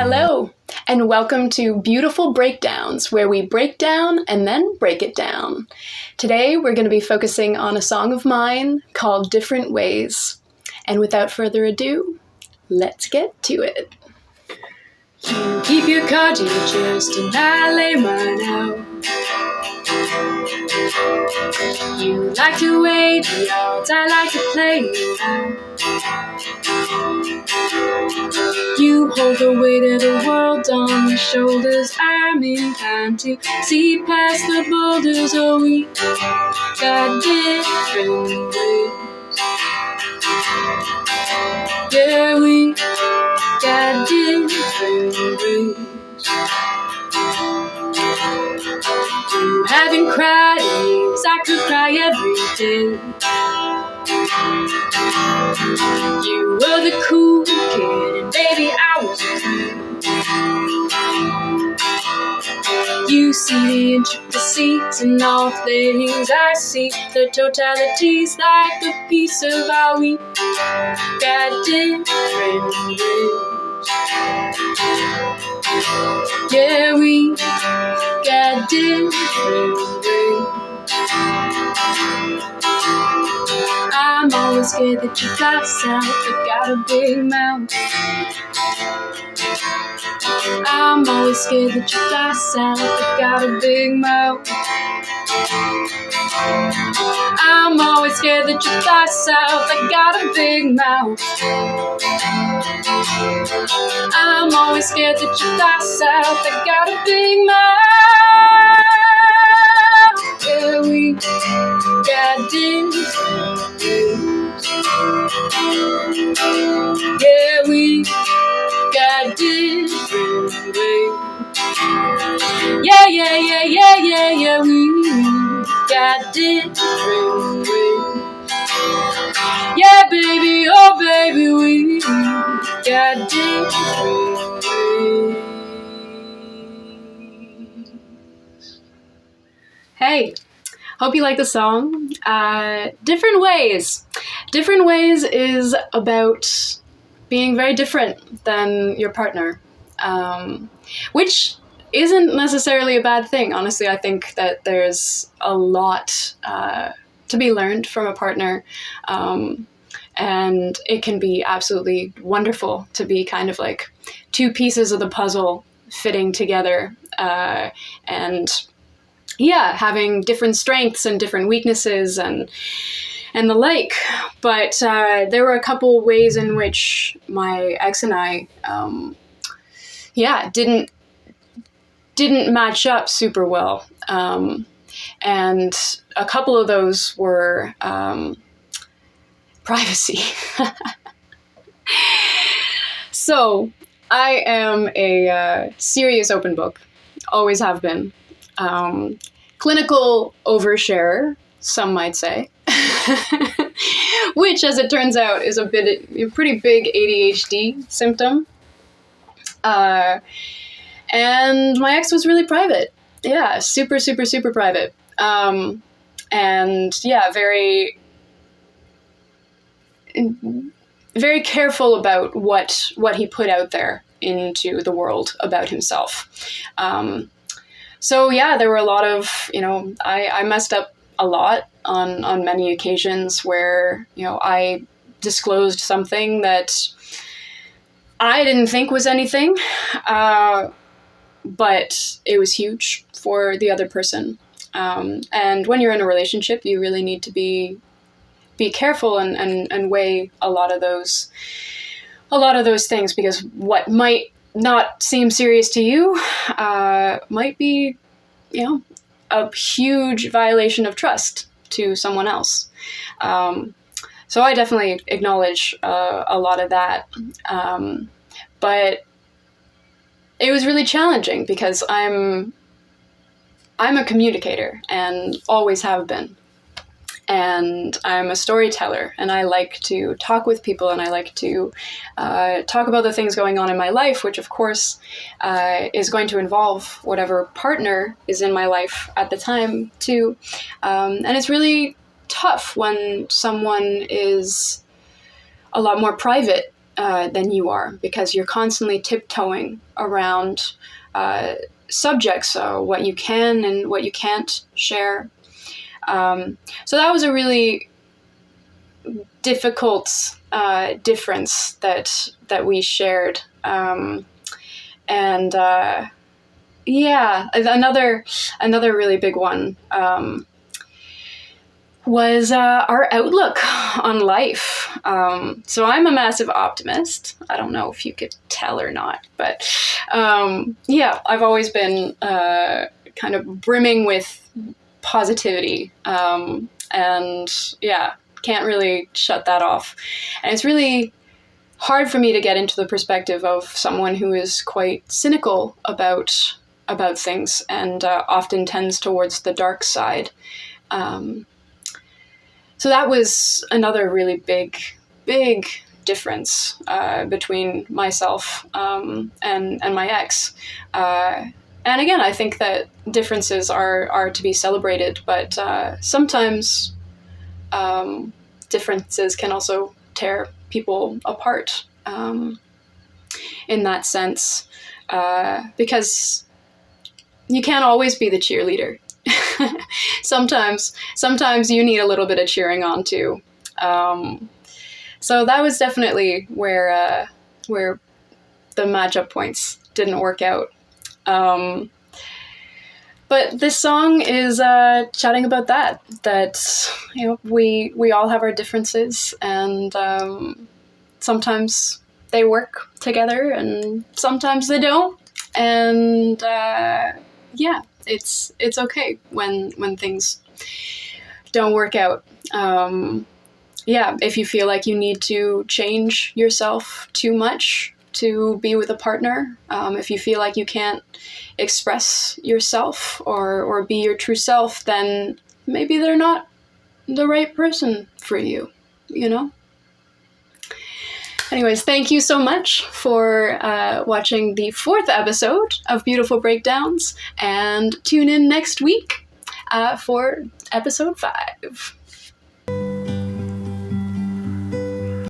Hello, and welcome to Beautiful Breakdowns, where we break down and then break it down. Today, we're going to be focusing on a song of mine called Different Ways. And without further ado, let's get to it. You keep your card to your chest and I lay mine out. You like to weigh the odds, I like to play around. You hold the weight of the world on your shoulders. I'm inclined to see past the boulders. Oh, we got different ways. Yeah, we got different ways. You haven't cried years, I could cry every day. You were the cool kid, and baby, I was afraid. You see the intricacies in all things. I see the totalities like a piece of how we got different ways. Yeah, we got different ways. I'm always scared that you got south, but got a big mouth. I'm always scared that you got south, but got a big mouth. I'm always scared that you got south, but got a big mouth. I'm always scared that you got south, but got a big mouth. Yeah, we got different ways. Yeah, we got different ways. Yeah, we got different ways. Yeah, baby, oh baby, we got different ways. Hey, hope you like the song. Different Ways. Different Ways is about being very different than your partner, which isn't necessarily a bad thing. Honestly, I think that there's a lot to be learned from a partner, and it can be absolutely wonderful to be kind of like two pieces of the puzzle fitting together, and yeah, having different strengths and different weaknesses and the like. But there were a couple ways in which my ex and I, didn't match up super well. And a couple of those were privacy. So I am a serious open book, always have been. Clinical oversharer, some might say. Which, as it turns out, is a pretty big ADHD symptom. And my ex was really private. Yeah, super, super, super private. And yeah, very, very careful about what he put out there into the world about himself. So yeah, there were a lot of, I messed up a lot on many occasions where, I disclosed something that I didn't think was anything, but it was huge for the other person. And when you're in a relationship, you really need to be careful and weigh a lot of those things, because what might not seem serious to you might be, a huge violation of trust to someone else. So I definitely acknowledge a lot of that. But it was really challenging because I'm a communicator and always have been. And I'm a storyteller, and I like to talk with people, and I like to talk about the things going on in my life, which of course is going to involve whatever partner is in my life at the time too. And it's really tough when someone is a lot more private than you are, because you're constantly tiptoeing around subjects, so what you can and what you can't share. So that was a really difficult difference that we shared. And yeah, another really big one was our outlook on life. So I'm a massive optimist. I don't know if you could tell or not, but yeah, I've always been kind of brimming with positivity, and yeah, can't really shut that off. And it's really hard for me to get into the perspective of someone who is quite cynical about things, and often tends towards the dark side. So that was another really big difference between myself and my ex. And again, I think that differences are to be celebrated, but sometimes differences can also tear people apart in that sense, because you can't always be the cheerleader. Sometimes you need a little bit of cheering on too. So that was definitely where the matchup points didn't work out. But this song is chatting about that you know, we all have our differences, and sometimes they work together and sometimes they don't. And yeah, it's okay when things don't work out. Yeah, if you feel like you need to change yourself too much to be with a partner, if you feel like you can't express yourself or be your true self, then maybe they're not the right person for you, you know? Anyways, thank you so much for watching the 4th episode of Beautiful Breakdowns, and tune in next week for episode 5.